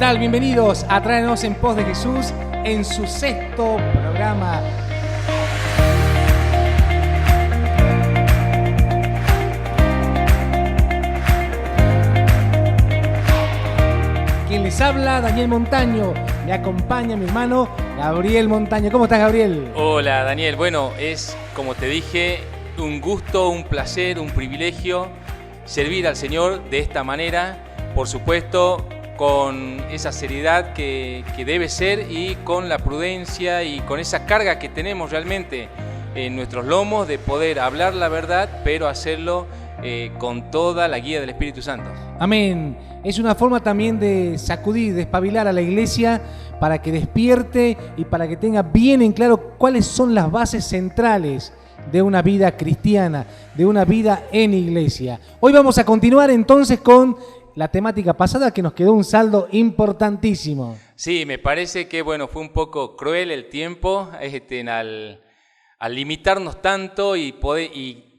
tal? Bienvenidos a Traernos en Pos de Jesús en su sexto programa. Quien les habla, Daniel Montaño. Me acompaña mi hermano Gabriel Montaño. ¿Cómo estás, Gabriel? Hola, Daniel. Bueno, es, como te dije, un gusto, un placer, un privilegio servir al Señor de esta manera, por supuesto, con esa seriedad que debe ser y con la prudencia y con esa carga que tenemos realmente en nuestros lomos de poder hablar la verdad, pero hacerlo con toda la guía del Espíritu Santo. Amén. Es una forma también de sacudir, de espabilar a la iglesia para que despierte y para que tenga bien en claro cuáles son las bases centrales de una vida cristiana, de una vida en iglesia. Hoy vamos a continuar entonces con la temática pasada, que nos quedó un saldo importantísimo. Sí, me parece que bueno, fue un poco cruel el tiempo al limitarnos tanto y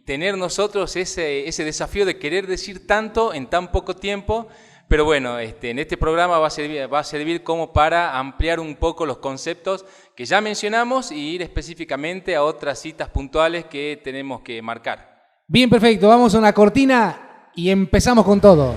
tener nosotros ese desafío de querer decir tanto en tan poco tiempo. Pero bueno, en este programa va a servir como para ampliar un poco los conceptos que ya mencionamos y ir específicamente a otras citas puntuales que tenemos que marcar. Bien, perfecto. Vamos a una cortina y empezamos con todo.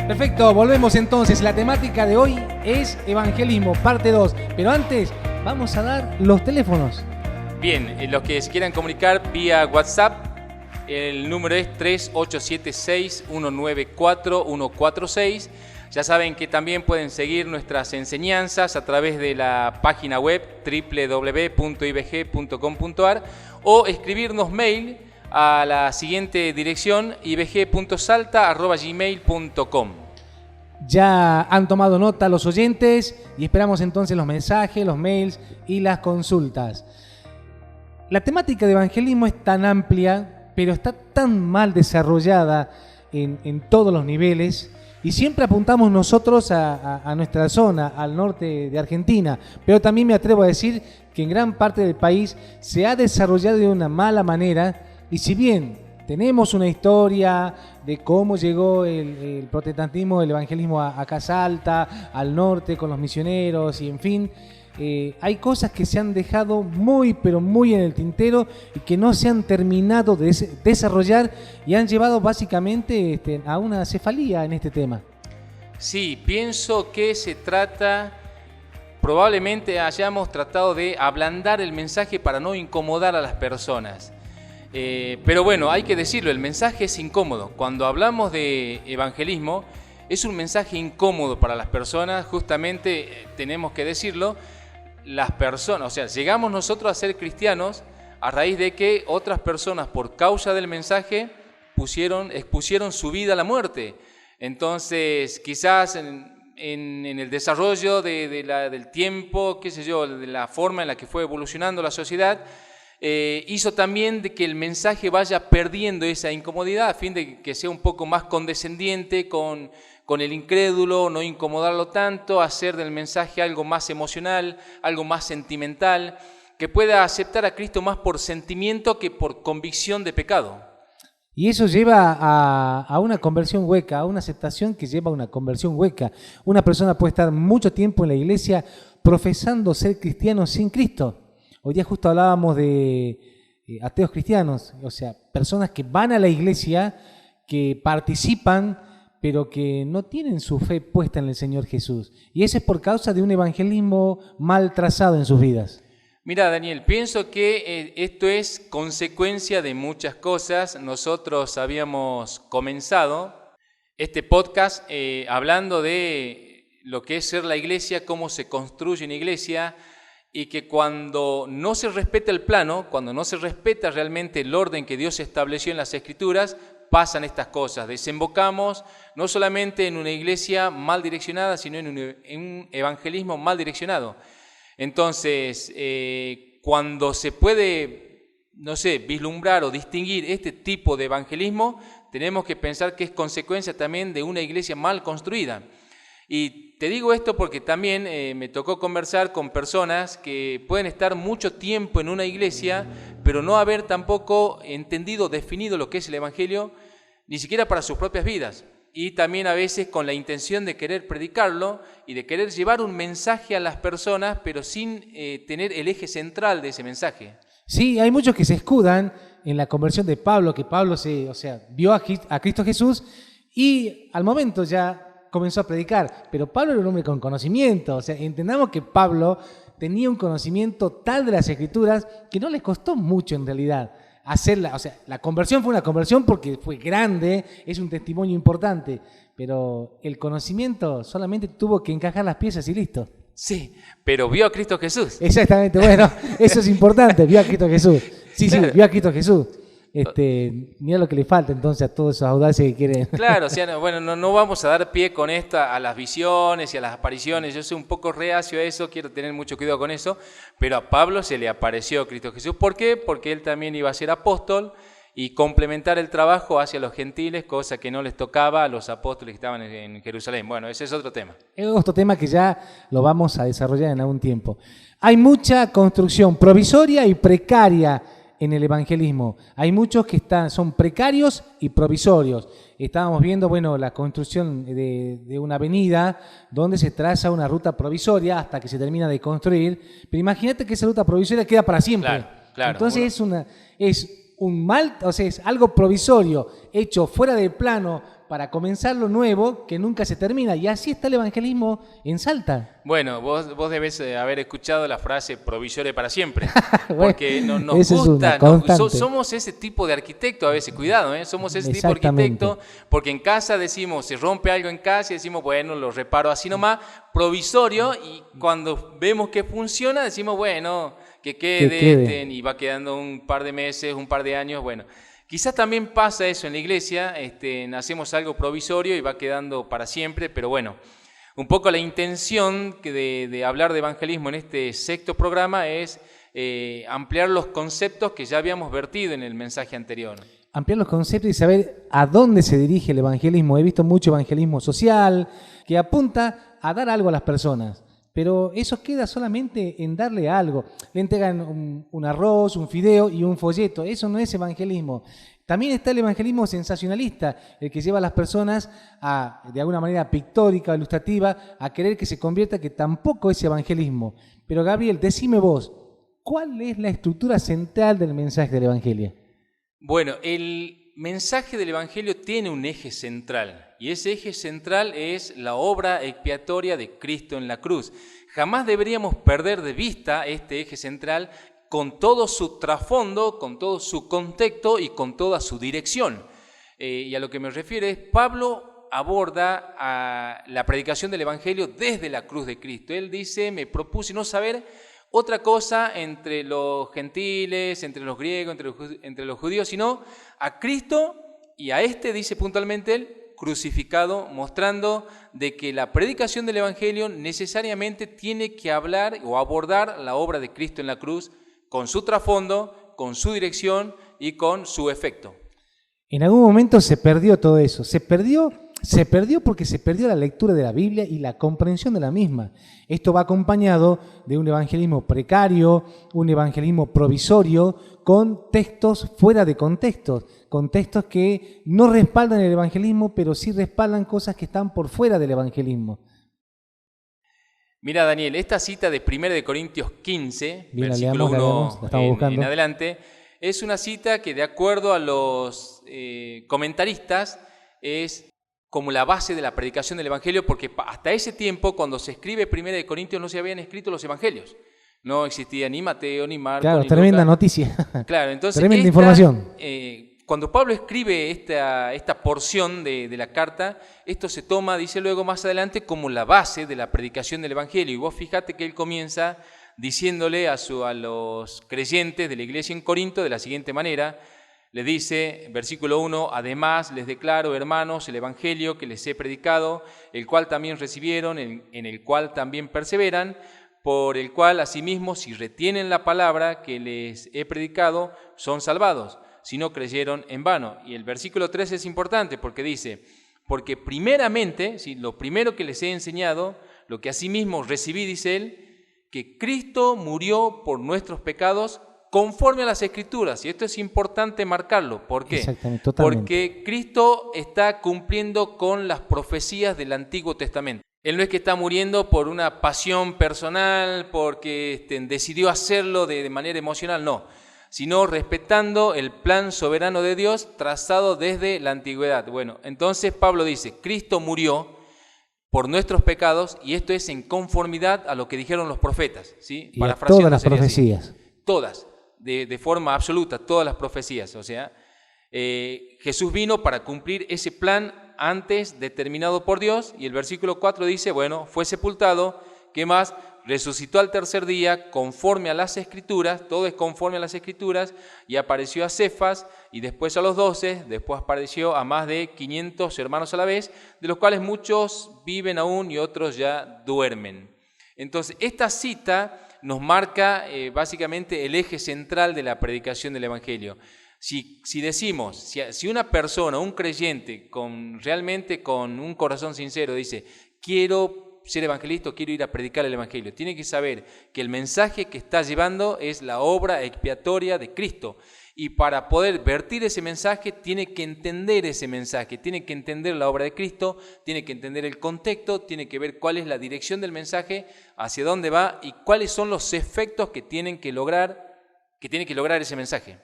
Perfecto, volvemos entonces. La temática de hoy es evangelismo, parte 2. Pero antes, vamos a dar los teléfonos. Bien, los que se quieran comunicar vía WhatsApp, el número es 3876-194-146. Ya saben que también pueden seguir nuestras enseñanzas a través de la página web www.ibg.com.ar o escribirnos mail a la siguiente dirección ibg.salta@gmail.com. Ya han tomado nota los oyentes y esperamos entonces los mensajes, los mails y las consultas. La temática de evangelismo es tan amplia, pero está tan mal desarrollada en todos los niveles, y siempre apuntamos nosotros a nuestra zona, al norte de Argentina, pero también me atrevo a decir que en gran parte del país se ha desarrollado de una mala manera, y si bien tenemos una historia de cómo llegó el protestantismo, el evangelismo acá a Salta, al norte con los misioneros y en fin, hay cosas que se han dejado muy pero muy en el tintero y que no se han terminado de desarrollar y han llevado básicamente a una cefalía en este tema. Sí, pienso que probablemente hayamos tratado de ablandar el mensaje para no incomodar a las personas. Pero bueno, hay que decirlo, el mensaje es incómodo. Cuando hablamos de evangelismo, es un mensaje incómodo para las personas, justamente tenemos que decirlo, las personas, o sea, llegamos nosotros a ser cristianos a raíz de que otras personas, por causa del mensaje, expusieron su vida a la muerte. Entonces, quizás en el desarrollo del tiempo, qué sé yo, de la forma en la que fue evolucionando la sociedad, hizo también de que el mensaje vaya perdiendo esa incomodidad a fin de que sea un poco más condescendiente con el incrédulo, no incomodarlo tanto, hacer del mensaje algo más emocional, algo más sentimental, que pueda aceptar a Cristo más por sentimiento que por convicción de pecado. Y eso lleva a una conversión hueca, a una aceptación que lleva a una conversión hueca. Una persona puede estar mucho tiempo en la iglesia profesando ser cristiano sin Cristo. Hoy día justo hablábamos de ateos cristianos, o sea, personas que van a la iglesia, que participan, pero que no tienen su fe puesta en el Señor Jesús. Y eso es por causa de un evangelismo mal trazado en sus vidas. Mira, Daniel, pienso que esto es consecuencia de muchas cosas. Nosotros habíamos comenzado este podcast hablando de lo que es ser la iglesia, cómo se construye una iglesia, y que cuando no se respeta el plano, cuando no se respeta realmente el orden que Dios estableció en las Escrituras, pasan estas cosas. Desembocamos no solamente en una iglesia mal direccionada, sino en un evangelismo mal direccionado. Entonces, cuando se puede, vislumbrar o distinguir este tipo de evangelismo, tenemos que pensar que es consecuencia también de una iglesia mal construida. Y te digo esto porque también me tocó conversar con personas que pueden estar mucho tiempo en una iglesia, pero no haber tampoco entendido, definido lo que es el Evangelio, ni siquiera para sus propias vidas. Y también a veces con la intención de querer predicarlo y de querer llevar un mensaje a las personas, pero sin tener el eje central de ese mensaje. Sí, hay muchos que se escudan en la conversión de Pablo, que Pablo vio a Cristo Jesús y al momento ya comenzó a predicar. Pero Pablo era un hombre con conocimiento. O sea, entendamos que Pablo tenía un conocimiento tal de las Escrituras que no le costó mucho en realidad hacerla. O sea, la conversión fue una conversión porque fue grande, es un testimonio importante, pero el conocimiento solamente tuvo que encajar las piezas y listo. Sí, pero vio a Cristo Jesús. Exactamente, bueno, eso es importante, vio a Cristo Jesús. Sí, Claro. vio a Cristo Jesús. Mira lo que le falta entonces a todos esos audaces que quieren. Claro, o sea, bueno, no vamos a dar pie con esto a las visiones y a las apariciones. Yo soy un poco reacio a eso, quiero tener mucho cuidado con eso, pero a Pablo se le apareció Cristo Jesús. ¿Por qué? Porque él también iba a ser apóstol y complementar el trabajo hacia los gentiles, cosa que no les tocaba a los apóstoles que estaban en Jerusalén. Bueno, ese es otro tema. Es otro tema que ya lo vamos a desarrollar en algún tiempo. Hay mucha construcción provisoria y precaria en el evangelismo. Hay muchos que son precarios y provisorios. Estábamos viendo, la construcción de una avenida donde se traza una ruta provisoria hasta que se termina de construir. Pero imagínate que esa ruta provisoria queda para siempre. Claro. Entonces es algo provisorio, hecho fuera de plano para comenzar lo nuevo que nunca se termina. Y así está el evangelismo en Salta. Bueno, vos debes haber escuchado la frase provisoria para siempre, Bueno, porque nos esa es gusta, una constante. somos ese tipo de arquitecto a veces, cuidado, somos ese tipo de Exactamente. arquitecto, porque en casa decimos, se rompe algo en casa y decimos, bueno, lo reparo así nomás, provisorio, y cuando vemos que funciona decimos, bueno, que quede. Y va quedando un par de meses, un par de años, bueno. Quizás también pasa eso en la iglesia, hacemos algo provisorio y va quedando para siempre, pero bueno, un poco la intención de hablar de evangelismo en este sexto programa es ampliar los conceptos que ya habíamos vertido en el mensaje anterior. Ampliar los conceptos y saber a dónde se dirige el evangelismo. He visto mucho evangelismo social que apunta a dar algo a las personas, pero eso queda solamente en darle algo. Le entregan un arroz, un fideo y un folleto. Eso no es evangelismo. También está el evangelismo sensacionalista, el que lleva a las personas de alguna manera pictórica o ilustrativa, a querer que se convierta, que tampoco es evangelismo. Pero Gabriel, decime vos, ¿cuál es la estructura central del mensaje del evangelio? Bueno, el mensaje del evangelio tiene un eje central, y ese eje central es la obra expiatoria de Cristo en la cruz. Jamás deberíamos perder de vista este eje central con todo su trasfondo, con todo su contexto y con toda su dirección. Y a lo que me refiero es, Pablo aborda a la predicación del evangelio desde la cruz de Cristo. Él dice, me propuse no saber otra cosa entre los gentiles, entre los griegos, entre los judíos, sino a Cristo y a dice puntualmente él, crucificado, mostrando de que la predicación del evangelio necesariamente tiene que hablar o abordar la obra de Cristo en la cruz con su trasfondo, con su dirección y con su efecto. En algún momento se perdió todo eso. Se perdió porque se perdió la lectura de la Biblia y la comprensión de la misma. Esto va acompañado de un evangelismo precario, un evangelismo provisorio, con textos fuera de contextos, con textos que no respaldan el evangelismo, pero sí respaldan cosas que están por fuera del evangelismo. Mira, Daniel, esta cita de 1 Corintios 15, Bien, versículo leamos, 1 la estamos buscando. en adelante, es una cita que de acuerdo a los comentaristas es como la base de la predicación del evangelio, porque hasta ese tiempo, cuando se escribe 1 Corintios, no se habían escrito los evangelios. No existía ni Mateo, ni Marcos, Claro, ni tremenda Lucas. noticia. Claro, entonces Tremenda información. Cuando Pablo escribe esta porción de la carta, esto se toma, dice luego más adelante, como la base de la predicación del evangelio. Y vos fíjate que él comienza diciéndole a los creyentes de la iglesia en Corinto de la siguiente manera. Le dice, versículo 1, además les declaro, hermanos, el evangelio que les he predicado, el cual también recibieron, en el cual también perseveran, por el cual asimismo, si retienen la palabra que les he predicado, son salvados. si no creyeron en vano. Y el versículo 3 es importante porque dice, porque primeramente, ¿sí?, lo primero que les he enseñado, lo que asimismo recibí, dice él, que Cristo murió por nuestros pecados conforme a las Escrituras. Y esto es importante marcarlo. ¿Por qué? Exactamente, totalmente. Porque Cristo está cumpliendo con las profecías del Antiguo Testamento. Él no es que está muriendo por una pasión personal, porque decidió hacerlo de manera emocional, no, sino respetando el plan soberano de Dios trazado desde la antigüedad. Bueno, entonces Pablo dice, Cristo murió por nuestros pecados y esto es en conformidad a lo que dijeron los profetas, ¿sí? Y a todas las profecías. Todas, de forma absoluta, todas las profecías. O sea, Jesús vino para cumplir ese plan antes determinado por Dios, y el versículo 4 dice, bueno, fue sepultado, ¿qué más? Resucitó al tercer día conforme a las Escrituras, todo es conforme a las Escrituras, y apareció a Cefas, y después a los 12, después apareció a más de 500 hermanos a la vez, de los cuales muchos viven aún y otros ya duermen. Entonces, esta cita nos marca básicamente el eje central de la predicación del Evangelio. Si decimos, si una persona, un creyente, realmente con un corazón sincero, dice, quiero ser evangelista, quiero ir a predicar el Evangelio, tiene que saber que el mensaje que está llevando es la obra expiatoria de Cristo. Y para poder vertir ese mensaje, tiene que entender ese mensaje, tiene que entender la obra de Cristo, tiene que entender el contexto, tiene que ver cuál es la dirección del mensaje, hacia dónde va y cuáles son los efectos que tiene que lograr ese mensaje.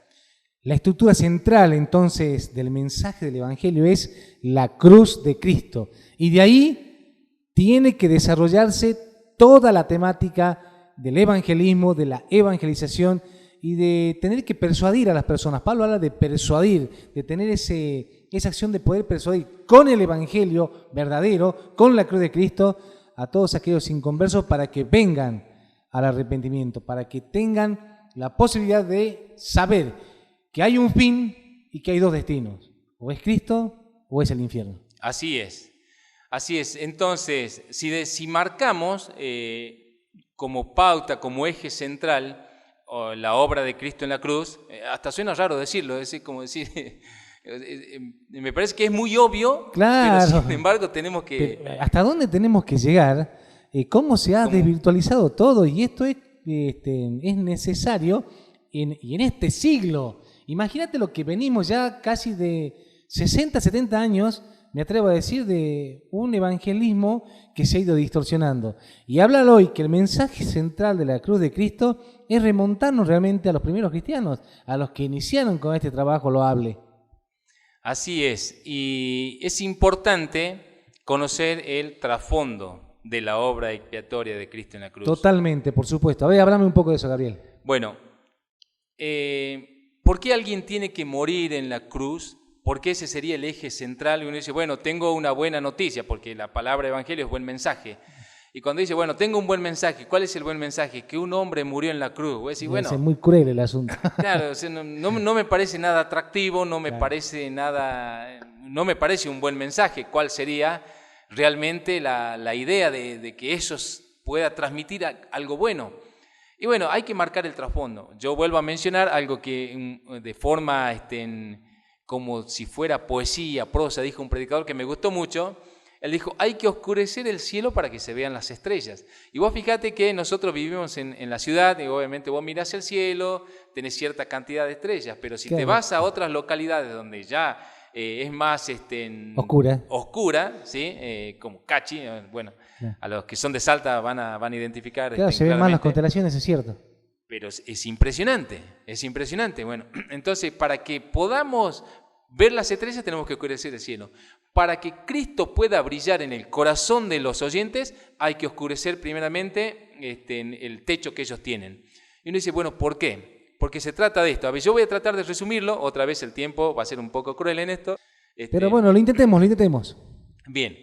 La estructura central, entonces, del mensaje del Evangelio es la cruz de Cristo. Y de ahí tiene que desarrollarse toda la temática del evangelismo, de la evangelización y de tener que persuadir a las personas. Pablo habla de persuadir, de tener esa acción de poder persuadir con el Evangelio verdadero, con la cruz de Cristo, a todos aquellos inconversos para que vengan al arrepentimiento, para que tengan la posibilidad de saber que hay un fin y que hay dos destinos, o es Cristo o es el infierno. Así es, así es. Entonces, si marcamos como pauta, como eje central, la obra de Cristo en la cruz, hasta suena raro decirlo, es como decir, me parece que es muy obvio, claro, pero sin embargo tenemos que... ¿Hasta dónde tenemos que llegar? ¿Cómo se ha desvirtualizado todo? Y esto es necesario y en este siglo. Imagínate lo que venimos ya casi de 60, 70 años, me atrevo a decir, de un evangelismo que se ha ido distorsionando. Y habla hoy que el mensaje central de la cruz de Cristo es remontarnos realmente a los primeros cristianos, a los que iniciaron con este trabajo loable. Así es, y es importante conocer el trasfondo de la obra expiatoria de Cristo en la cruz. Totalmente, por supuesto. A ver, háblame un poco de eso, Gabriel. Bueno, ¿por qué alguien tiene que morir en la cruz? Porque ese sería el eje central. Y uno dice, bueno, tengo una buena noticia, porque la palabra evangelio es buen mensaje. Y cuando dice, bueno, tengo un buen mensaje, ¿cuál es el buen mensaje? Que un hombre murió en la cruz. Voy a decir, bueno, es muy cruel el asunto. Claro, o sea, no me parece nada atractivo, no me parece un buen mensaje. ¿Cuál sería realmente la idea de que eso pueda transmitir algo bueno? Y bueno, hay que marcar el trasfondo. Yo vuelvo a mencionar algo que de forma como si fuera poesía, prosa, dijo un predicador que me gustó mucho. Él dijo, hay que oscurecer el cielo para que se vean las estrellas. Y vos fíjate que nosotros vivimos en la ciudad y obviamente vos mirás el cielo, tenés cierta cantidad de estrellas, pero si te vas a otras localidades donde ya es más oscura, ¿sí? Como Cachi, bueno, a los que son de Salta van a identificar. Claro, se ven más las constelaciones, es cierto. Pero es impresionante, es impresionante. Bueno, entonces para que podamos ver las estrellas tenemos que oscurecer el cielo. Para que Cristo pueda brillar en el corazón de los oyentes, hay que oscurecer primeramente el techo que ellos tienen. Y uno dice, bueno, ¿por qué? Porque se trata de esto. A ver, yo voy a tratar de resumirlo, otra vez el tiempo va a ser un poco cruel en esto. Pero bueno, lo intentemos. Bien.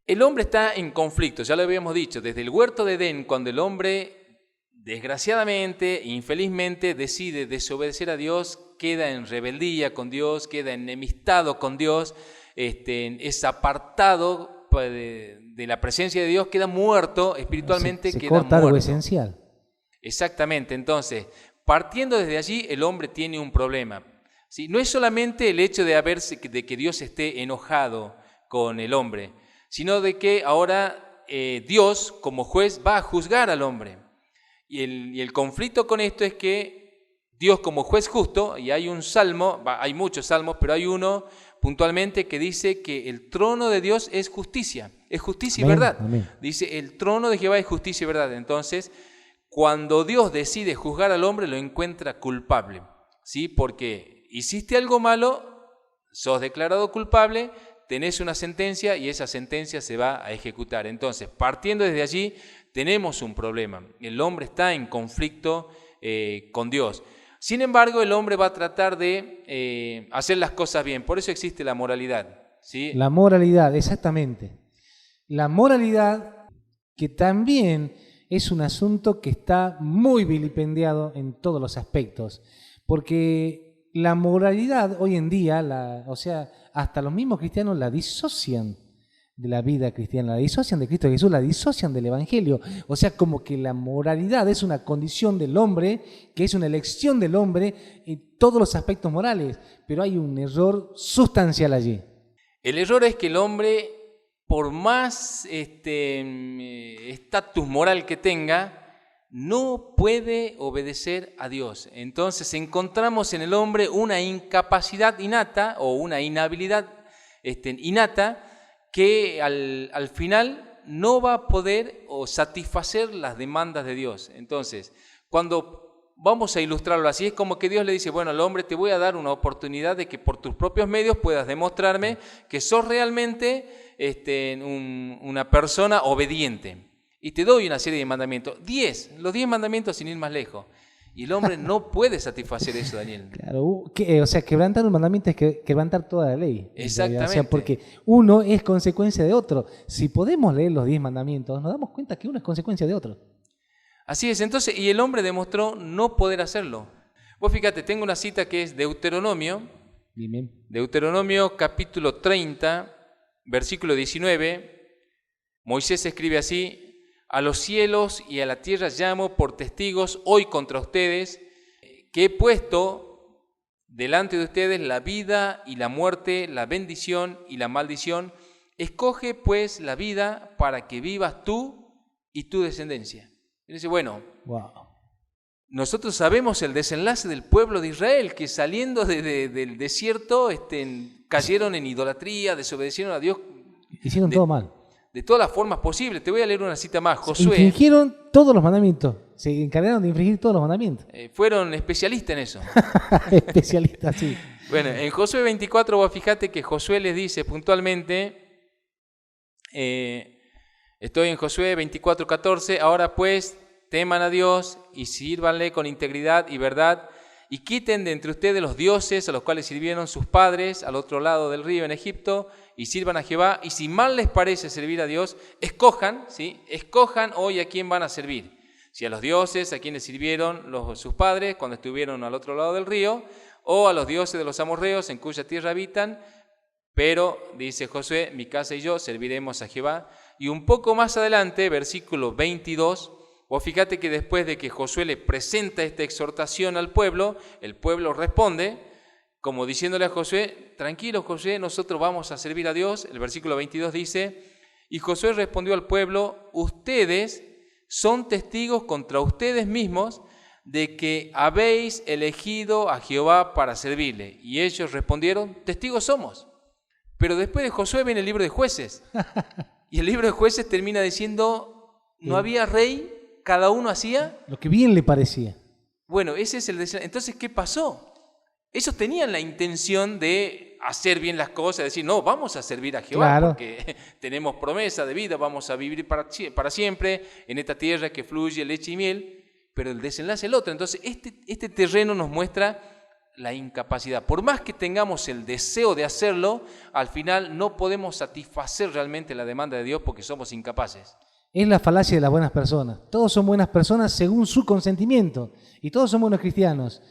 El hombre está en conflicto, ya lo habíamos dicho, desde el huerto de Edén, cuando el hombre, desgraciadamente, infelizmente, decide desobedecer a Dios, queda en rebeldía con Dios, queda enemistado con Dios, es apartado de la presencia de Dios, queda muerto espiritualmente, se queda corta muerto. Algo esencial. Exactamente, entonces, partiendo desde allí, el hombre tiene un problema. ¿Sí? No es solamente el hecho de que Dios esté enojado con el hombre, sino de que ahora Dios como juez va a juzgar al hombre. Y el conflicto con esto es que Dios como juez justo, y hay un salmo, hay muchos salmos, pero hay uno puntualmente que dice que el trono de Dios es justicia y verdad. Amén. Dice, el trono de Jehová es justicia y verdad. Entonces, cuando Dios decide juzgar al hombre, lo encuentra culpable, ¿sí? Porque hiciste algo malo, sos declarado culpable, tenés una sentencia y esa sentencia se va a ejecutar. Entonces, partiendo desde allí, tenemos un problema. El hombre está en conflicto con Dios. Sin embargo, el hombre va a tratar de hacer las cosas bien. Por eso existe la moralidad, ¿sí? La moralidad, exactamente. La moralidad, que también es un asunto que está muy vilipendiado en todos los aspectos. Porque la moralidad hoy en día, o sea, hasta los mismos cristianos la disocian de la vida cristiana, la disocian de Cristo Jesús, la disocian del Evangelio. O sea, como que la moralidad es una condición del hombre, que es una elección del hombre en todos los aspectos morales, pero hay un error sustancial allí. El error es que el hombre, por más estatus moral que tenga, no puede obedecer a Dios. Entonces encontramos en el hombre una incapacidad innata o una inhabilidad innata que al final no va a poder satisfacer las demandas de Dios. Entonces, cuando vamos a ilustrarlo así, es como que Dios le dice, bueno, al hombre te voy a dar una oportunidad de que por tus propios medios puedas demostrarme que sos realmente una persona obediente. Y te doy una serie de mandamientos, los 10 mandamientos sin ir más lejos. Y el hombre no puede satisfacer eso, Daniel. Claro, o sea, quebrantar un mandamiento es quebrantar toda la ley. Exactamente. O sea, porque uno es consecuencia de otro. Si podemos leer los 10 mandamientos, nos damos cuenta que uno es consecuencia de otro. Así es, entonces, y el hombre demostró no poder hacerlo. Vos fíjate, tengo una cita que es Deuteronomio, Bien. Deuteronomio capítulo 30, versículo 19, Moisés escribe así: a los cielos y a la tierra llamo por testigos hoy contra ustedes, que he puesto delante de ustedes la vida y la muerte, la bendición y la maldición. Escoge pues la vida para que vivas tú y tu descendencia. Y dice, bueno, wow. Nosotros sabemos el desenlace del pueblo de Israel, que saliendo del desierto cayeron en idolatría, desobedecieron a Dios. Hicieron todo mal. De todas las formas posibles. Te voy a leer una cita más. Josué. Infringieron todos los mandamientos. Se encargaron de infringir todos los mandamientos. Fueron especialistas en eso. Especialistas, sí. Bueno, en Josué 24, vos fíjate que Josué les dice puntualmente, estoy en Josué 24, 14, ahora pues teman a Dios y sírvanle con integridad y verdad, y quiten de entre ustedes los dioses a los cuales sirvieron sus padres al otro lado del río en Egipto, y sirvan a Jehová, y si mal les parece servir a Dios, escojan, ¿sí? Escojan hoy a quién van a servir. Si a los dioses a quienes sirvieron sus padres cuando estuvieron al otro lado del río, o a los dioses de los amorreos en cuya tierra habitan, pero, dice Josué, mi casa y yo serviremos a Jehová. Y un poco más adelante, versículo 22, vos fíjate que después de que Josué le presenta esta exhortación al pueblo, el pueblo responde, como diciéndole a Josué, tranquilo Josué, nosotros vamos a servir a Dios. El versículo 22 dice, y Josué respondió al pueblo, ustedes son testigos contra ustedes mismos de que habéis elegido a Jehová para servirle. Y ellos respondieron, testigos somos. Pero después de Josué viene el libro de Jueces. Y el libro de Jueces termina diciendo, no había rey, cada uno hacía lo que bien le parecía. Bueno, ese es entonces, ¿qué pasó? Ellos tenían la intención de hacer bien las cosas, decir, no, vamos a servir a Jehová, claro, porque tenemos promesa de vida, vamos a vivir para siempre en esta tierra que fluye leche y miel, pero el desenlace es el otro. Entonces, este terreno nos muestra la incapacidad. Por más que tengamos el deseo de hacerlo, al final no podemos satisfacer realmente la demanda de Dios porque somos incapaces. Es la falacia de las buenas personas. Todos son buenas personas según su consentimiento y todos son buenos cristianos.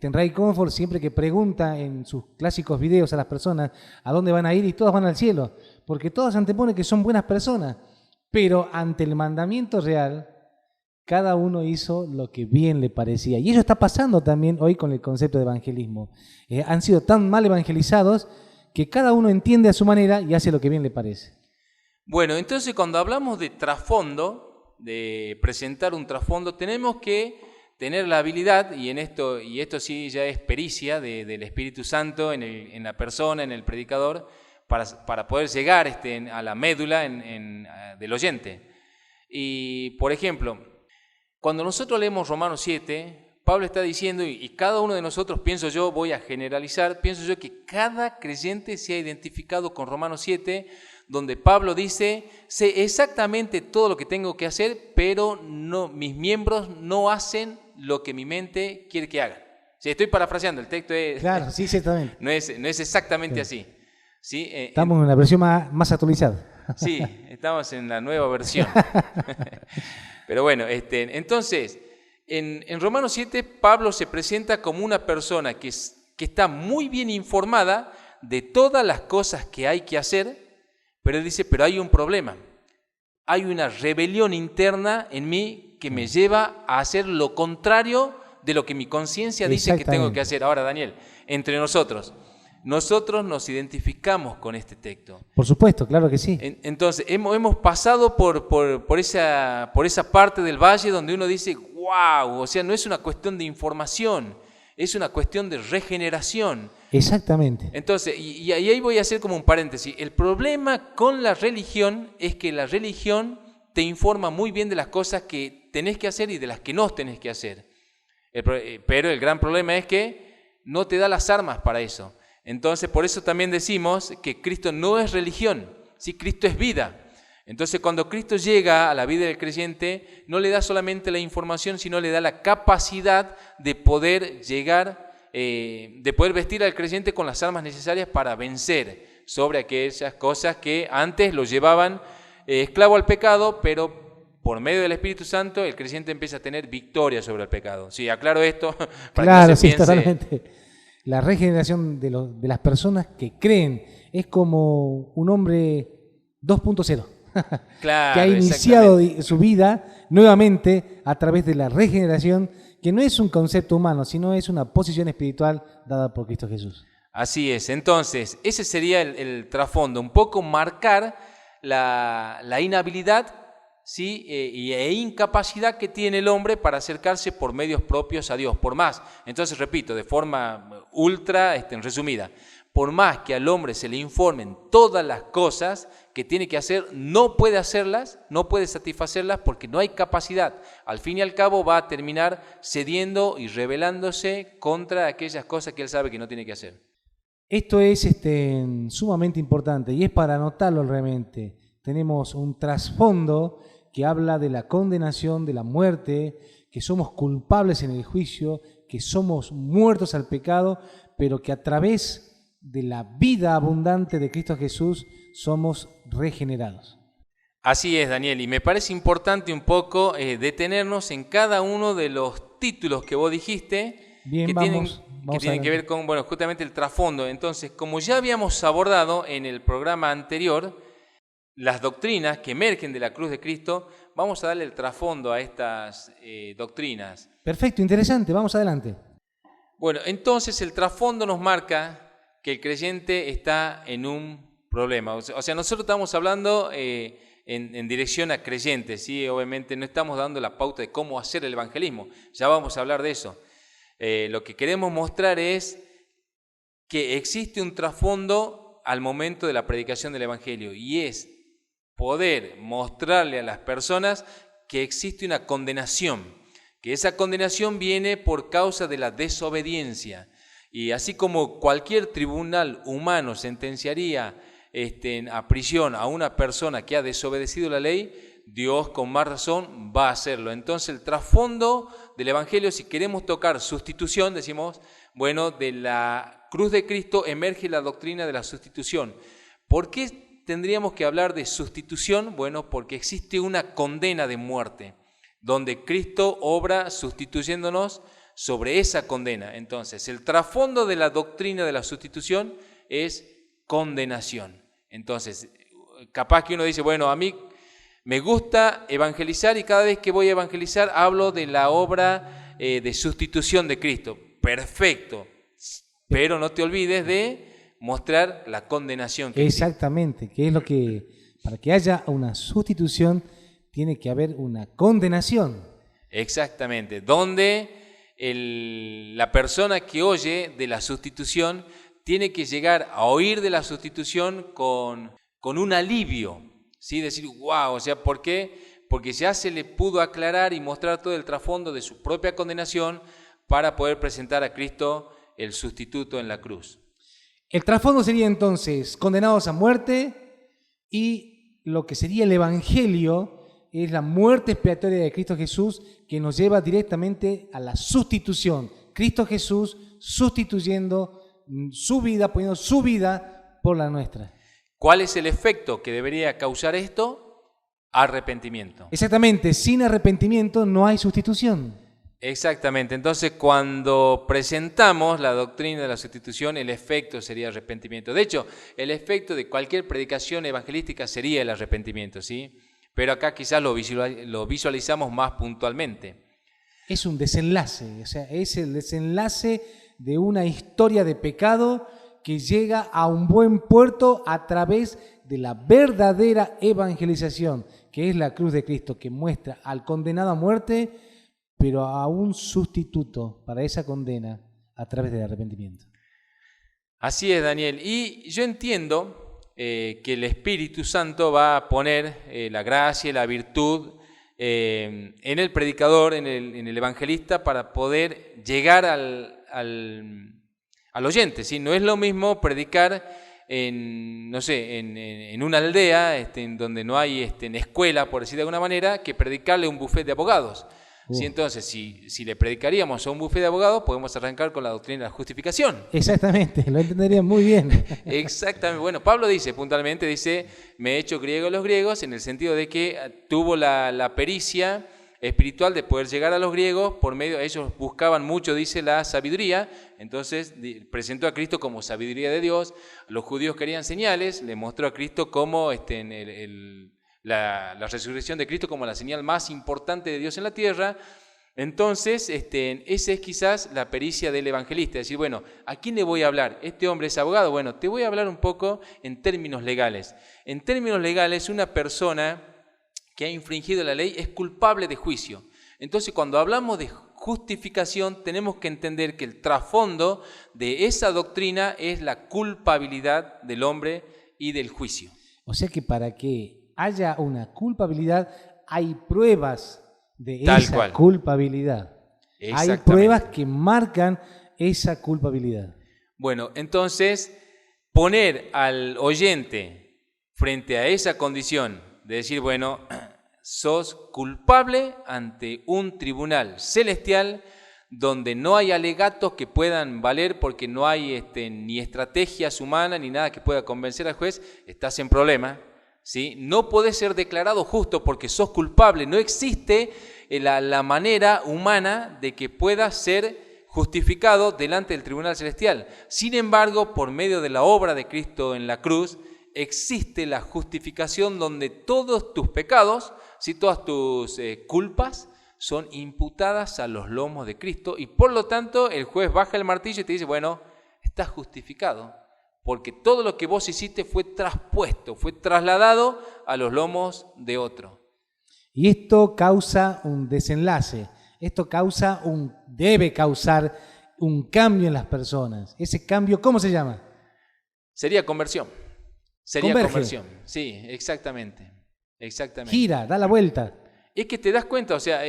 Ray Comfort siempre que pregunta en sus clásicos videos a las personas a dónde van a ir y todas van al cielo, porque todas anteponen que son buenas personas, pero ante el mandamiento real, cada uno hizo lo que bien le parecía. Y eso está pasando también hoy con el concepto de evangelismo. Han sido tan mal evangelizados que cada uno entiende a su manera y hace lo que bien le parece. Bueno, entonces cuando hablamos de trasfondo, de presentar un trasfondo, tenemos que tener la habilidad, y esto sí ya es pericia del Espíritu Santo en la persona, en el predicador, para poder llegar a la médula del oyente. Y, por ejemplo, cuando nosotros leemos Romanos 7, Pablo está diciendo, y cada uno de nosotros, pienso yo, voy a generalizar, pienso yo que cada creyente se ha identificado con Romanos 7, donde Pablo dice, sé exactamente todo lo que tengo que hacer, pero mis miembros no hacen lo que mi mente quiere que hagan. Sí, estoy parafraseando, el texto es... Claro, sí, ciertamente. No es exactamente así. ¿Sí? Estamos en una versión más actualizada. Sí, estamos en la nueva versión. Pero bueno, entonces, en Romanos 7, Pablo se presenta como una persona que está muy bien informada de todas las cosas que hay que hacer, pero él dice, pero hay un problema. Hay una rebelión interna en mí que me lleva a hacer lo contrario de lo que mi conciencia dice que tengo que hacer. Ahora, Daniel, entre nosotros nos identificamos con este texto. Por supuesto, claro que sí. Entonces, hemos pasado por esa parte del valle donde uno dice, wow, o sea, no es una cuestión de información, es una cuestión de regeneración. Exactamente. Entonces, y ahí voy a hacer como un paréntesis. El problema con la religión es que la religión te informa muy bien de las cosas que tenés que hacer y de las que no tenés que hacer. Pero el gran problema es que no te da las armas para eso. Entonces, por eso también decimos que Cristo no es religión, ¿sí? Cristo es vida. Entonces, cuando Cristo llega a la vida del creyente, no le da solamente la información, sino le da la capacidad de poder llegar, de poder vestir al creyente con las armas necesarias para vencer sobre aquellas cosas que antes lo llevaban esclavo al pecado, pero por medio del Espíritu Santo el creyente empieza a tener victoria sobre el pecado. Sí, aclaro esto para claro, que no se sí, piense... totalmente. La regeneración de las personas que creen es como un hombre 2.0, Claro, que ha iniciado su vida nuevamente a través de la regeneración, que no es un concepto humano, sino es una posición espiritual dada por Cristo Jesús. Así es. Entonces, ese sería el trasfondo, un poco marcar la inhabilidad, ¿sí? e incapacidad que tiene el hombre para acercarse por medios propios a Dios. Por más, entonces repito, de forma ultra resumida, por más que al hombre se le informen todas las cosas que tiene que hacer, no puede hacerlas, no puede satisfacerlas porque no hay capacidad. Al fin y al cabo va a terminar cediendo y rebelándose contra aquellas cosas que él sabe que no tiene que hacer. Esto es sumamente importante y es para anotarlo realmente. Tenemos un trasfondo que habla de la condenación, de la muerte, que somos culpables en el juicio, que somos muertos al pecado, pero que a través de la vida abundante de Cristo Jesús somos regenerados. Así es, Daniel, y me parece importante un poco detenernos en cada uno de los títulos que vos dijiste. Bien, que tienen que ver con, bueno, justamente el trasfondo. Entonces, como ya habíamos abordado en el programa anterior, las doctrinas que emergen de la cruz de Cristo, vamos a darle el trasfondo a estas doctrinas. Perfecto, interesante, vamos adelante. Bueno, entonces el trasfondo nos marca que el creyente está en un problema. O sea, nosotros estamos hablando en dirección a creyentes, ¿sí? Obviamente no estamos dando la pauta de cómo hacer el evangelismo, ya vamos a hablar de eso. Lo que queremos mostrar es que existe un trasfondo al momento de la predicación del evangelio y es poder mostrarle a las personas que existe una condenación, que esa condenación viene por causa de la desobediencia. Y así como cualquier tribunal humano sentenciaría a prisión a una persona que ha desobedecido la ley, Dios con más razón va a hacerlo. Entonces el trasfondo del evangelio, si queremos tocar sustitución, decimos, bueno, de la cruz de Cristo emerge la doctrina de la sustitución. ¿Por qué tendríamos que hablar de sustitución? Bueno, porque existe una condena de muerte, donde Cristo obra sustituyéndonos sobre esa condena. Entonces, el trasfondo de la doctrina de la sustitución es condenación. Entonces, capaz que uno dice, bueno, a mí Me gusta evangelizar y cada vez que voy a evangelizar hablo de la obra de sustitución de Cristo. Perfecto. Pero no te olvides de mostrar la condenación que existe. Exactamente, que es lo que, para que haya una sustitución, tiene que haber una condenación. Exactamente, donde la persona que oye de la sustitución tiene que llegar a oír de la sustitución con un alivio, ¿sí? Decir, wow, o sea, ¿por qué? Porque ya se le pudo aclarar y mostrar todo el trasfondo de su propia condenación para poder presentar a Cristo el sustituto en la cruz. El trasfondo sería entonces condenados a muerte, y lo que sería el Evangelio es la muerte expiatoria de Cristo Jesús, que nos lleva directamente a la sustitución. Cristo Jesús sustituyendo su vida, poniendo su vida por la nuestra. ¿Cuál es el efecto que debería causar esto? Arrepentimiento. Exactamente, sin arrepentimiento no hay sustitución. Exactamente, entonces cuando presentamos la doctrina de la sustitución, el efecto sería arrepentimiento. De hecho, el efecto de cualquier predicación evangelística sería el arrepentimiento, ¿sí? Pero acá quizás lo visualizamos más puntualmente. Es un desenlace, o sea, es el desenlace de una historia de pecado que llega a un buen puerto a través de la verdadera evangelización, que es la cruz de Cristo, que muestra al condenado a muerte, pero a un sustituto para esa condena a través del arrepentimiento. Así es, Daniel. Y yo entiendo que el Espíritu Santo va a poner la gracia y la virtud en el predicador, en el evangelista, para poder llegar al oyente, ¿sí? No es lo mismo predicar en una aldea en donde no hay escuela, por decir de alguna manera, que predicarle a un bufete de abogados. ¿Sí? Entonces, si le predicaríamos a un bufete de abogados, podemos arrancar con la doctrina de la justificación. Exactamente, lo entendería muy bien. Exactamente. Bueno, Pablo dice puntualmente, me he hecho griego a los griegos, en el sentido de que tuvo la pericia espiritual de poder llegar a los griegos por medio, ellos buscaban mucho, dice, la sabiduría, entonces presentó a Cristo como sabiduría de Dios. Los judíos querían señales, le mostró a Cristo como la resurrección de Cristo como la señal más importante de Dios en la tierra. Entonces, esa es quizás la pericia del evangelista, decir, bueno, ¿a quién le voy a hablar? Este hombre es abogado, bueno, te voy a hablar un poco en términos legales. En términos legales, una persona que ha infringido la ley es culpable de juicio. Entonces, cuando hablamos de justificación, tenemos que entender que el trasfondo de esa doctrina es la culpabilidad del hombre y del juicio. O sea que para que haya una culpabilidad, hay pruebas de Tal esa cual. culpabilidad. Hay pruebas que marcan esa culpabilidad. Bueno, entonces, poner al oyente frente a esa condición de decir, bueno, sos culpable ante un tribunal celestial donde no hay alegatos que puedan valer porque no hay ni estrategias humanas ni nada que pueda convencer al juez, estás en problema. ¿Sí? No podés ser declarado justo porque sos culpable. No existe la manera humana de que puedas ser justificado delante del tribunal celestial. Sin embargo, por medio de la obra de Cristo en la cruz, existe la justificación donde todos tus pecados, ¿sí? Todas tus culpas son imputadas a los lomos de Cristo, y por lo tanto el juez baja el martillo y te dice, bueno, estás justificado. Porque todo lo que vos hiciste fue traspuesto, fue trasladado a los lomos de otro. Y esto causa un desenlace, esto debe causar un cambio en las personas. Ese cambio, ¿cómo se llama? Sería conversión. Sería Converge. conversión. Sí, exactamente. Gira, da la vuelta. Es que te das cuenta, o sea,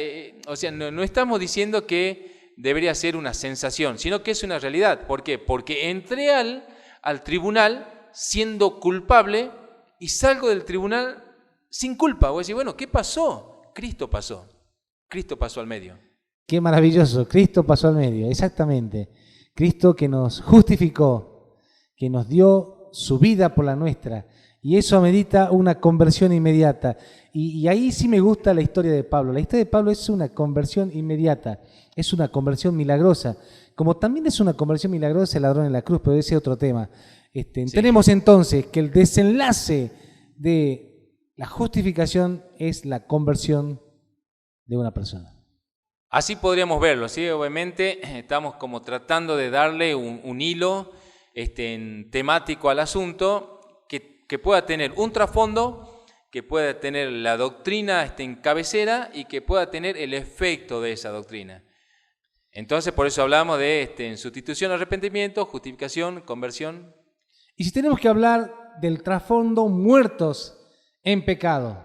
no estamos diciendo que debería ser una sensación, sino que es una realidad. ¿Por qué? Porque entré al tribunal siendo culpable y salgo del tribunal sin culpa. Voy a decir, bueno, ¿qué pasó? Cristo pasó al medio. Qué maravilloso, Cristo pasó al medio, exactamente. Cristo que nos justificó, que nos dio su vida por la nuestra, y eso amerita una conversión inmediata. Y ahí sí me gusta la historia de Pablo. La historia de Pablo es una conversión inmediata, es una conversión milagrosa. Como también es una conversión milagrosa el ladrón en la cruz, pero ese es otro tema. Sí. Tenemos entonces que el desenlace de la justificación es la conversión de una persona. Así podríamos verlo, ¿sí? Obviamente estamos como tratando de darle un hilo temático al asunto que pueda tener un trasfondo, que pueda tener la doctrina en cabecera y que pueda tener el efecto de esa doctrina. Entonces, por eso hablamos de en sustitución, arrepentimiento, justificación, conversión. Y si tenemos que hablar del trasfondo, muertos en pecado.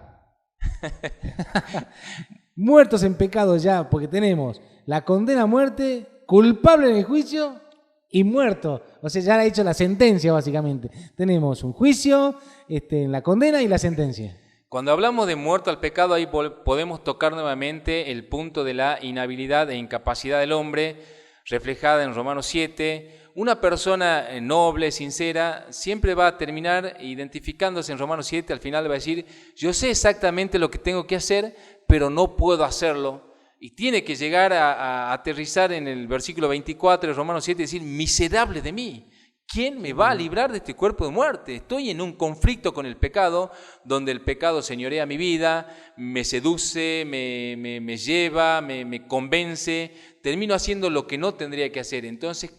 Muertos en pecado ya, porque tenemos la condena a muerte, culpable en el juicio y muerto. O sea, ya ha hecho la sentencia básicamente. Tenemos un juicio, la condena y la sentencia. Cuando hablamos de muerto al pecado, ahí podemos tocar nuevamente el punto de la inhabilidad e incapacidad del hombre, reflejada en Romanos 7. Una persona noble, sincera, siempre va a terminar identificándose en Romanos 7, al final va a decir, yo sé exactamente lo que tengo que hacer, pero no puedo hacerlo. Y tiene que llegar a aterrizar en el versículo 24 de Romanos 7 y decir, miserable de mí. ¿Quién me va a librar de este cuerpo de muerte? Estoy en un conflicto con el pecado, donde el pecado señorea mi vida, me seduce, me lleva, me convence, termino haciendo lo que no tendría que hacer. Entonces,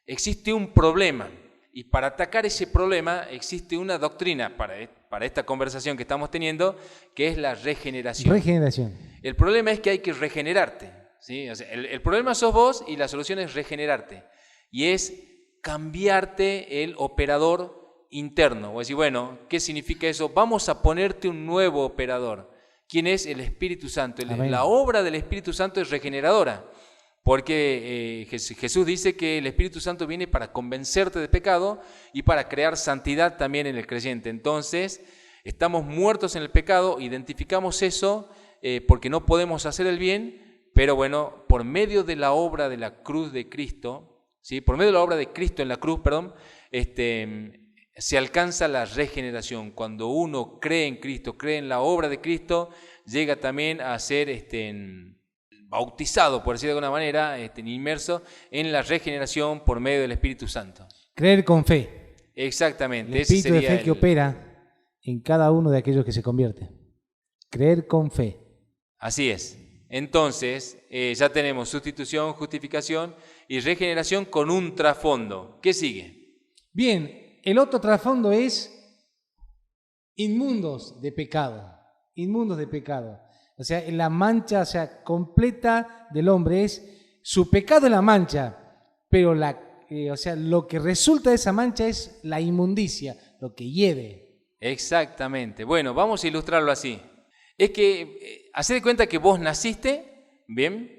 existe un problema, y para atacar ese problema existe una doctrina para esta conversación que estamos teniendo, que es la regeneración. Regeneración. El problema es que hay que regenerarte, ¿sí? O sea, el problema sos vos y la solución es regenerarte, y es cambiarte el operador interno. O decir, bueno, ¿qué significa eso? Vamos a ponerte un nuevo operador. ¿Quién es? El Espíritu Santo. La obra del Espíritu Santo es regeneradora, porque Jesús dice que el Espíritu Santo viene para convencerte de pecado y para crear santidad también en el creyente. Entonces, estamos muertos en el pecado, identificamos eso porque no podemos hacer el bien, pero bueno, por medio de la obra de la cruz de Cristo, ¿sí? Por medio de la obra de Cristo en la cruz, se alcanza la regeneración. Cuando uno cree en Cristo, cree en la obra de Cristo, llega también a ser bautizado, por decirlo de alguna manera, inmerso en la regeneración por medio del Espíritu Santo. Creer con fe. Exactamente. El espíritu de fe que opera en cada uno de aquellos que se convierte. Creer con fe. Así es. Entonces, ya tenemos sustitución, justificación y regeneración con un trasfondo. ¿Qué sigue? Bien, el otro trasfondo es inmundos de pecado. Inmundos de pecado. O sea, la mancha, completa del hombre es su pecado en la mancha, pero lo que resulta de esa mancha es la inmundicia, lo que hiede. Exactamente. Bueno, vamos a ilustrarlo así. Es que, haced de cuenta que vos naciste, ¿bien?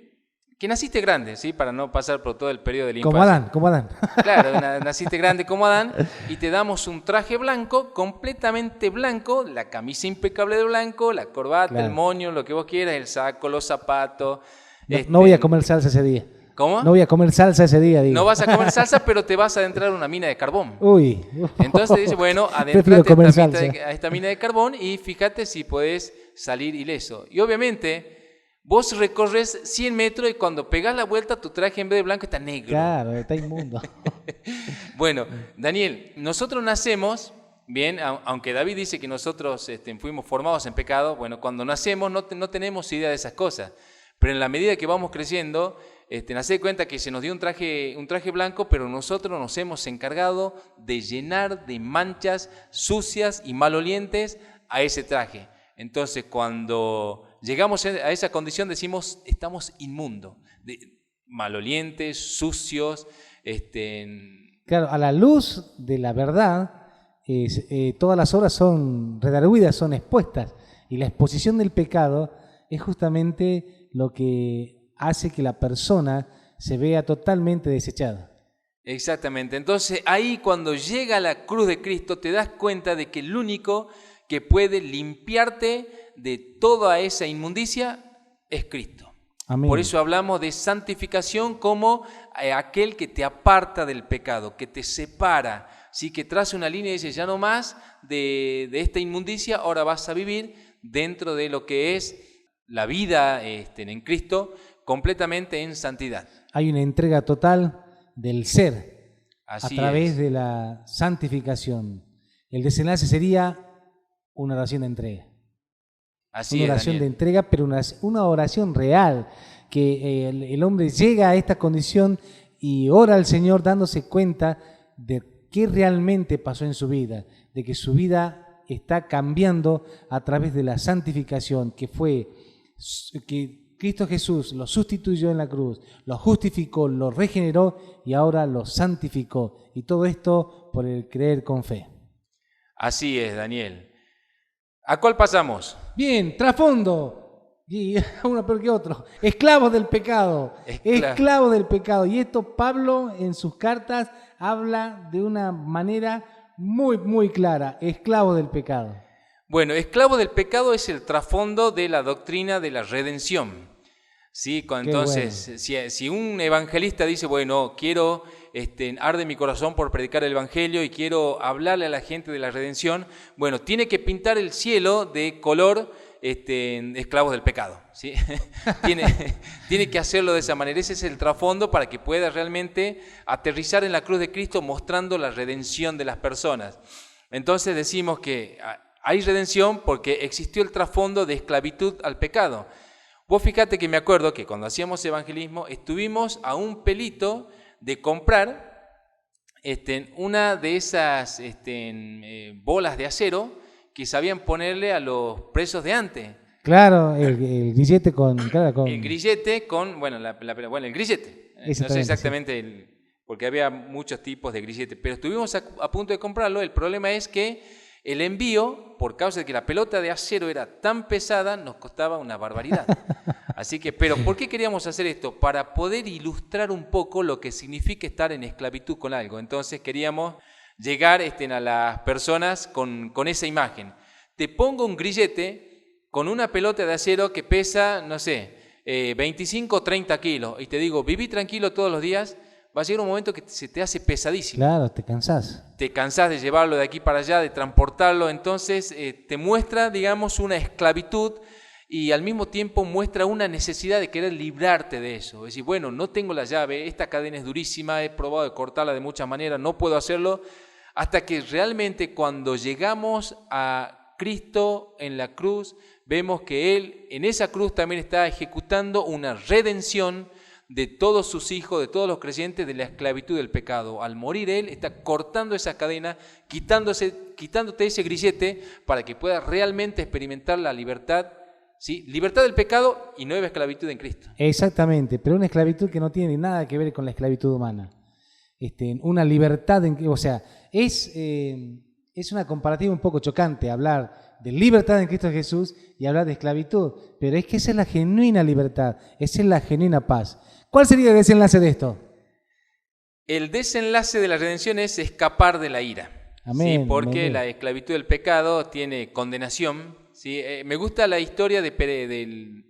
Que naciste grande, ¿sí? Para no pasar por todo el periodo de la infancia. Como Adán. Claro, naciste grande como Adán y te damos un traje blanco, completamente blanco, la camisa impecable de blanco, la corbata, claro, el moño, lo que vos quieras, el saco, los zapatos. No voy a comer salsa ese día. ¿Cómo? No voy a comer salsa ese día, digo. No vas a comer salsa, pero te vas a adentrar a una mina de carbón. Uy. Entonces te dice, bueno, adentrate a esta mina de carbón y fíjate si podés salir ileso. Y obviamente vos recorres 100 metros y cuando pegás la vuelta tu traje en vez de blanco está negro. Claro, está inmundo. Bueno, Daniel, nosotros nacemos, bien, aunque David dice que nosotros fuimos formados en pecado, bueno, cuando nacemos no tenemos idea de esas cosas, pero en la medida que vamos creciendo, nace de cuenta que se nos dio un traje blanco, pero nosotros nos hemos encargado de llenar de manchas sucias y malolientes a ese traje. Entonces, cuando llegamos a esa condición, decimos, estamos inmundos, malolientes, sucios. Claro, a la luz de la verdad, todas las obras son redarguidas, son expuestas. Y la exposición del pecado es justamente lo que hace que la persona se vea totalmente desechada. Exactamente. Entonces, ahí cuando llega la cruz de Cristo, te das cuenta de que el único que puede limpiarte de toda esa inmundicia es Cristo. Amén. Por eso hablamos de santificación como aquel que te aparta del pecado, que te separa, ¿sí? Que traza una línea y dice, ya no más de esta inmundicia, ahora vas a vivir dentro de lo que es la vida en Cristo, completamente en santidad. Hay una entrega total del ser Así a través es. de la santificación. El desenlace sería una oración de entrega. Así Una es, oración de Daniel. entrega, pero una oración real, que el hombre llega a esta condición y ora al Señor dándose cuenta de qué realmente pasó en su vida, de que su vida está cambiando a través de la santificación, que Cristo Jesús lo sustituyó en la cruz, lo justificó, lo regeneró y ahora lo santificó. Y todo esto por el creer con fe. Así es, Daniel. ¿A cuál pasamos? Bien, trasfondo. Y uno peor que otro. Esclavos del pecado. Esclavos del pecado. Y esto Pablo en sus cartas habla de una manera muy, muy clara. Esclavos del pecado. Bueno, esclavo del pecado es el trasfondo de la doctrina de la redención. ¿Sí? Entonces, bueno, si un evangelista dice, bueno, quiero, arde mi corazón por predicar el evangelio y quiero hablarle a la gente de la redención, bueno, tiene que pintar el cielo de color esclavos del pecado, ¿sí? tiene que hacerlo de esa manera. Ese es el trasfondo para que pueda realmente aterrizar en la cruz de Cristo mostrando la redención de las personas. Entonces decimos que hay redención porque existió el trasfondo de esclavitud al pecado. Vos fíjate que me acuerdo que cuando hacíamos evangelismo estuvimos a un pelito de comprar una de esas bolas de acero que sabían ponerle a los presos de antes. Claro, el grillete con... El grillete con, bueno, el grillete. No sé exactamente, porque había muchos tipos de grillete, pero estuvimos a punto de comprarlo. El problema es que el envío, por causa de que la pelota de acero era tan pesada, nos costaba una barbaridad. Así que, pero ¿por qué queríamos hacer esto? Para poder ilustrar un poco lo que significa estar en esclavitud con algo. Entonces queríamos llegar a las personas con esa imagen. Te pongo un grillete con una pelota de acero que pesa, no sé, 25 o 30 kilos, y te digo, viví tranquilo todos los días. Va a llegar un momento que se te hace pesadísimo. Claro, te cansás. Te cansás de llevarlo de aquí para allá, de transportarlo. Entonces te muestra, digamos, una esclavitud y al mismo tiempo muestra una necesidad de querer librarte de eso. Es decir, bueno, no tengo la llave, esta cadena es durísima, he probado de cortarla de muchas maneras, no puedo hacerlo. Hasta que realmente cuando llegamos a Cristo en la cruz, vemos que Él en esa cruz también está ejecutando una redención de todos sus hijos, de todos los creyentes, de la esclavitud del pecado. Al morir Él, está cortando esa cadena, quitándote ese grillete para que puedas realmente experimentar la libertad, ¿sí? Libertad del pecado y nueva esclavitud en Cristo. Exactamente, pero una esclavitud que no tiene nada que ver con la esclavitud humana. Una libertad, o sea, es una comparativa un poco chocante hablar de libertad en Cristo Jesús y hablar de esclavitud, pero es que esa es la genuina libertad, esa es la genuina paz. ¿Cuál sería el desenlace de esto? El desenlace de la redención es escapar de la ira. Amén, ¿sí? Porque amén. la esclavitud del pecado tiene condenación. ¿sí? Me gusta la historia del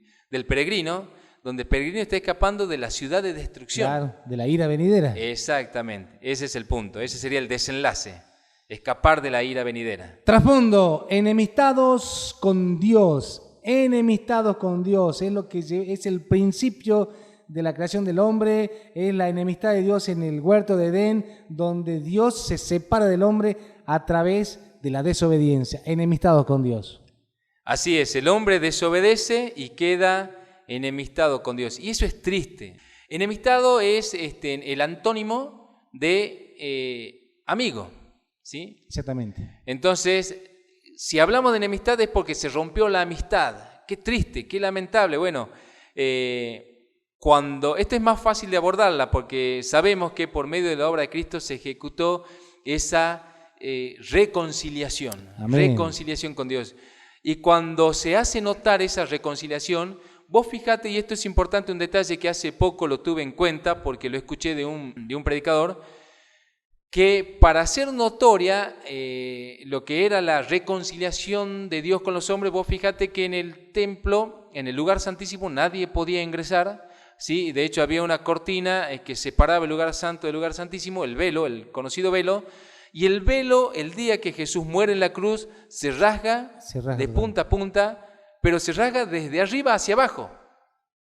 peregrino, donde el peregrino está escapando de la ciudad de destrucción. Claro, de la ira venidera. Exactamente, ese es el punto, ese sería el desenlace, escapar de la ira venidera. Trasfondo, enemistados con Dios, es lo que es el principio de la creación del hombre, es la enemistad de Dios en el huerto de Edén, donde Dios se separa del hombre a través de la desobediencia, enemistados con Dios. Así es, el hombre desobedece y queda enemistado con Dios, y eso es triste. Enemistado es el antónimo de amigo, ¿sí? Exactamente. Entonces, si hablamos de enemistad es porque se rompió la amistad. Qué triste, qué lamentable. Bueno, cuando esto es más fácil de abordarla porque sabemos que por medio de la obra de Cristo se ejecutó esa reconciliación, reconciliación con Dios. Y cuando se hace notar esa reconciliación, vos fíjate, y esto es importante, un detalle que hace poco lo tuve en cuenta porque lo escuché de un predicador, que para hacer notoria lo que era la reconciliación de Dios con los hombres, vos fíjate que en el templo, en el lugar santísimo, nadie podía ingresar, ¿sí? De hecho había una cortina que separaba el lugar santo del lugar santísimo, el velo, el conocido velo, y el velo, el día que Jesús muere en la cruz, se rasga de punta a punta, pero se rasga desde arriba hacia abajo,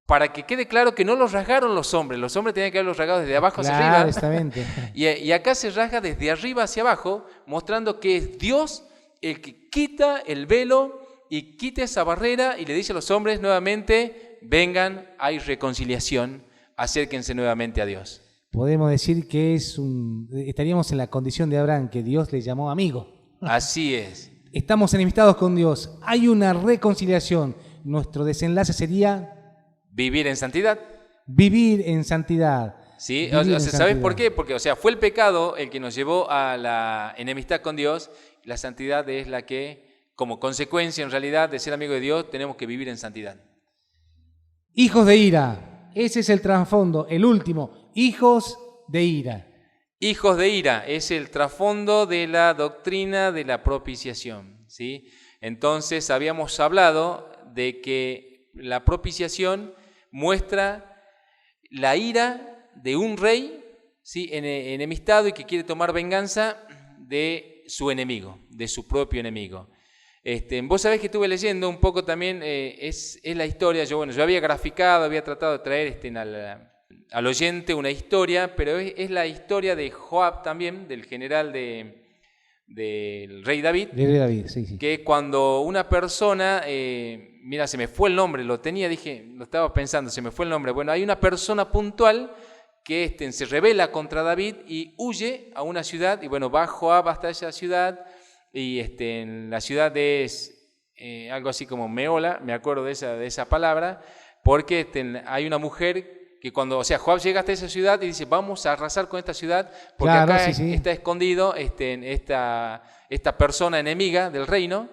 para que quede claro que no los rasgaron los hombres tenían que haberlos rasgado desde abajo hacia arriba. Exactamente. Y acá se rasga desde arriba hacia abajo, mostrando que es Dios el que quita el velo y quita esa barrera y le dice a los hombres nuevamente, vengan, hay reconciliación, acérquense nuevamente a Dios. Podemos decir que estaríamos en la condición de Abraham, que Dios le llamó amigo. Así es. Estamos enemistados con Dios, hay una reconciliación. Nuestro desenlace sería Vivir en santidad. vivir en santidad. ¿Sí? Vivir en ¿Sabes santidad. por qué? Porque, fue el pecado el que nos llevó a la enemistad con Dios. La santidad es la que, como consecuencia en realidad de ser amigo de Dios, tenemos que vivir en santidad. Hijos de ira, ese es el trasfondo, el último, hijos de ira. Hijos de ira es el trasfondo de la doctrina de la propiciación, ¿sí? Entonces habíamos hablado de que la propiciación muestra la ira de un rey, ¿sí? Enemistado y que quiere tomar venganza de su enemigo, de su propio enemigo. Vos sabés que estuve leyendo un poco también, es la historia, yo había graficado, había tratado de traer al oyente una historia, pero es la historia de Joab también, del general del rey David. Del rey David, sí. Que cuando una persona, mira, se me fue el nombre, lo estaba pensando, se me fue el nombre. Bueno, hay una persona puntual que se rebela contra David y huye a una ciudad, y bueno, va Joab hasta esa ciudad, y en la ciudad es algo así como Meola, me acuerdo de esa palabra, porque hay una mujer que Joab llega hasta esa ciudad y dice, vamos a arrasar con esta ciudad, porque claro, acá sí. está escondido esta persona enemiga del reino,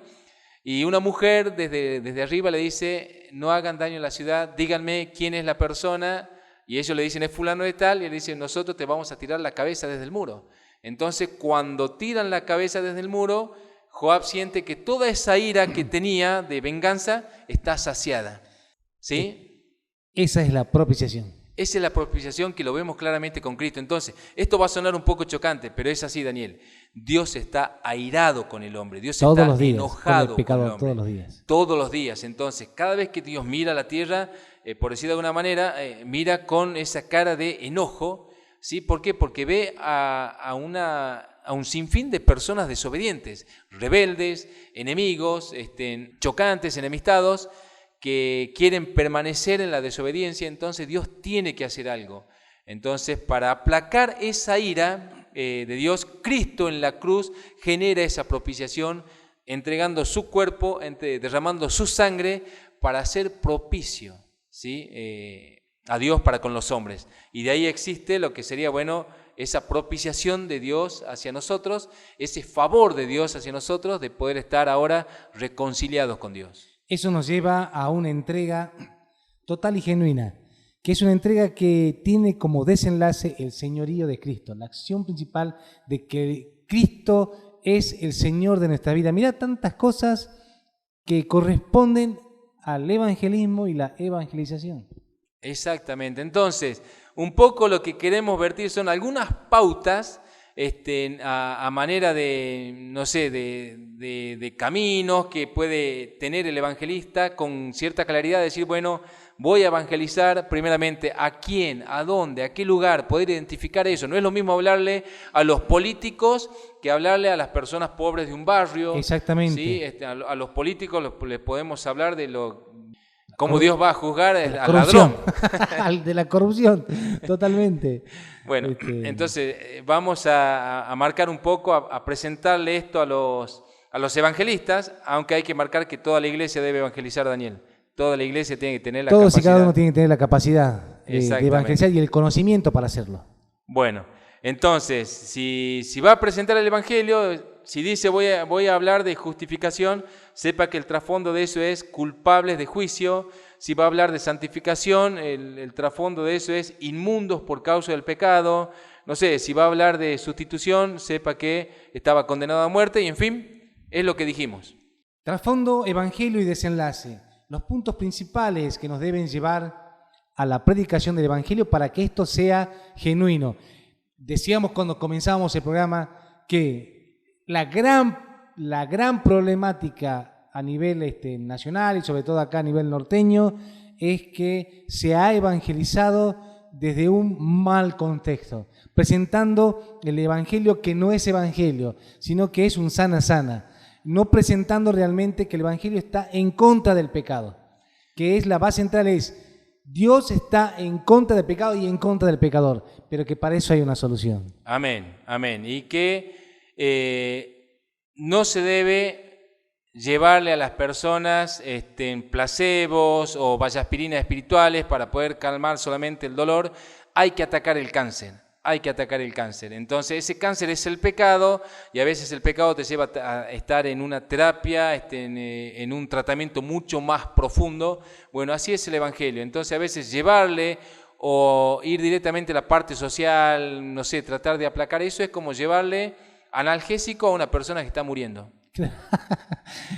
y una mujer desde arriba le dice, no hagan daño a la ciudad, díganme quién es la persona, y ellos le dicen, es fulano de tal, y él dice, nosotros te vamos a tirar la cabeza desde el muro. Entonces, cuando tiran la cabeza desde el muro, Joab siente que toda esa ira que tenía de venganza está saciada, ¿sí? Esa es la propiciación. Esa es la propiciación que lo vemos claramente con Cristo. Entonces, esto va a sonar un poco chocante, pero es así, Daniel. Dios está airado con el hombre, Dios está enojado con el hombre. Todos los días. Todos los días. Entonces, cada vez que Dios mira la tierra, por decir de alguna manera, mira con esa cara de enojo, ¿sí? ¿Por qué? Porque ve a un sinfín de personas desobedientes, rebeldes, enemigos, chocantes, enemistados, que quieren permanecer en la desobediencia. Entonces Dios tiene que hacer algo. Entonces, para aplacar esa ira de Dios, Cristo en la cruz genera esa propiciación, entregando su cuerpo, derramando su sangre para ser propicio, ¿sí? A Dios para con los hombres. Y de ahí existe lo que sería, esa propiciación de Dios hacia nosotros, ese favor de Dios hacia nosotros de poder estar ahora reconciliados con Dios. Eso nos lleva a una entrega total y genuina, que es una entrega que tiene como desenlace el señorío de Cristo, la acción principal de que Cristo es el Señor de nuestra vida. Mirá tantas cosas que corresponden al evangelismo y la evangelización. Exactamente. Entonces, un poco lo que queremos vertir son algunas pautas a manera de, de caminos que puede tener el evangelista con cierta claridad, decir, voy a evangelizar primeramente a quién, a dónde, a qué lugar, poder identificar eso. No es lo mismo hablarle a los políticos que hablarle a las personas pobres de un barrio. Exactamente. ¿Sí? A los políticos les podemos hablar de cómo Dios va a juzgar al corrupción. ladrón. De la corrupción, totalmente. Bueno, entonces vamos a marcar un poco, a presentarle esto a los evangelistas, aunque hay que marcar que toda la iglesia debe evangelizar, Daniel. Toda la iglesia tiene que tener la capacidad. Todos y cada uno tiene que tener la capacidad de evangelizar y el conocimiento para hacerlo. Bueno, entonces, si va a presentar el evangelio, si dice voy a hablar de justificación, sepa que el trasfondo de eso es culpables de juicio. Si va a hablar de santificación, el trasfondo de eso es inmundos por causa del pecado. No sé, si va a hablar de sustitución, sepa que estaba condenado a muerte y en fin, es lo que dijimos. Trasfondo, evangelio y desenlace. Los puntos principales que nos deben llevar a la predicación del evangelio para que esto sea genuino. Decíamos cuando comenzábamos el programa que la gran problemática a nivel nacional y sobre todo acá a nivel norteño es que se ha evangelizado desde un mal contexto, presentando el evangelio que no es evangelio, sino que es un sana-sana. no presentando realmente que el Evangelio está en contra del pecado, que es la base central, es Dios está en contra del pecado y en contra del pecador, pero que para eso hay una solución. Amén, amén. Y que no se debe llevarle a las personas placebos o vallaspirinas espirituales para poder calmar solamente el dolor. Hay que atacar el cáncer. Hay que atacar el cáncer. Entonces ese cáncer es el pecado y a veces el pecado te lleva a estar en una terapia, en un tratamiento mucho más profundo. Bueno, así es el Evangelio. Entonces a veces llevarle o ir directamente a la parte social, no sé, tratar de aplacar eso es como llevarle analgésico a una persona que está muriendo.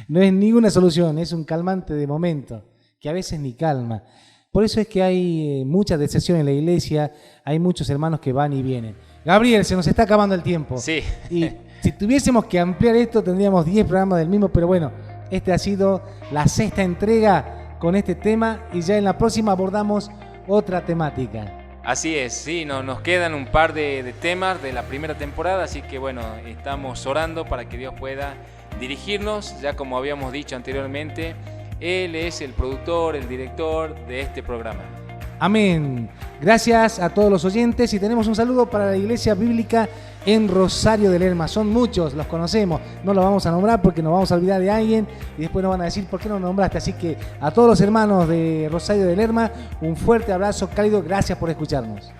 No es ninguna solución, es un calmante de momento, que a veces ni calma. Por eso es que hay mucha decepción en la iglesia, hay muchos hermanos que van y vienen. Gabriel, se nos está acabando el tiempo. Sí. Y si tuviésemos que ampliar esto, tendríamos 10 programas del mismo, pero bueno, este ha sido la 6ª entrega con este tema y ya en la próxima abordamos otra temática. Así es, sí, nos quedan un par de temas de la primera temporada, así que bueno, estamos orando para que Dios pueda dirigirnos, ya como habíamos dicho anteriormente. Él es el productor, el director de este programa. Amén. Gracias a todos los oyentes y tenemos un saludo para la Iglesia Bíblica en Rosario de Lerma. Son muchos, los conocemos, no los vamos a nombrar porque nos vamos a olvidar de alguien y después nos van a decir por qué no nombraste. Así que a todos los hermanos de Rosario de Lerma, un fuerte abrazo cálido, gracias por escucharnos.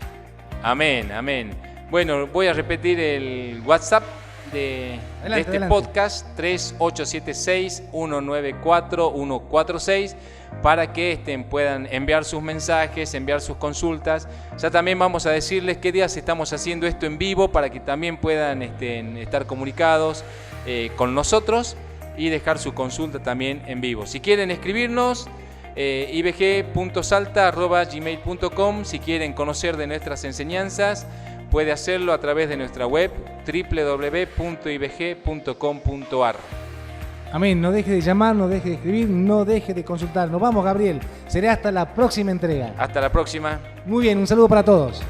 Amén, amén. Bueno, voy a repetir el WhatsApp de este podcast, 3876-194-146, para que puedan enviar sus mensajes, enviar sus consultas. Ya también vamos a decirles qué días estamos haciendo esto en vivo para que también puedan estar comunicados con nosotros y dejar su consulta también en vivo. Si quieren escribirnos, ibg.salta@gmail.com. Si quieren conocer de nuestras enseñanzas, puede hacerlo a través de nuestra web www.ibg.com.ar. Amén, no deje de llamar, no deje de escribir, no deje de consultar. Nos vamos, Gabriel. Será hasta la próxima entrega. Hasta la próxima. Muy bien, un saludo para todos.